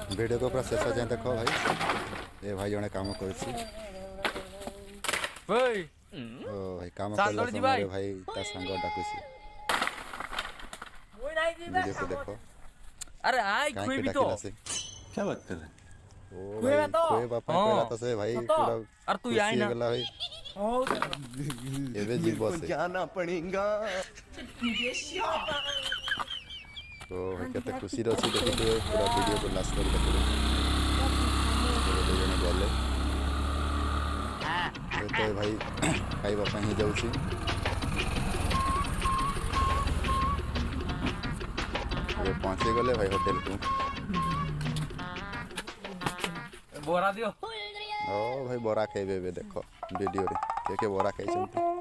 Video को पूरा शेष जाए देख भाई ए भाई जड़े काम कर भाई काम करला समय भाई ता संग डाकुसी वीडियो को देखो। अरे आई कोई भी तो क्या बात कर रहे हैं? ओ भाई कोई बापा कहला तो से भाई पूरा अरे तू आई ना भाई एबे जीव बस जाना पड़ेगा। तो भाई केते खुशी रछि देखिए पूरा वीडियो को लास्ट तक देखिए गले तो भाई खाइबा ही जाउछि ये पहुंचे गले भाई होटल को बोरा दियो ओ भाई बोरा खाइबे देखो वीडियो रे के बोरा खाइछन।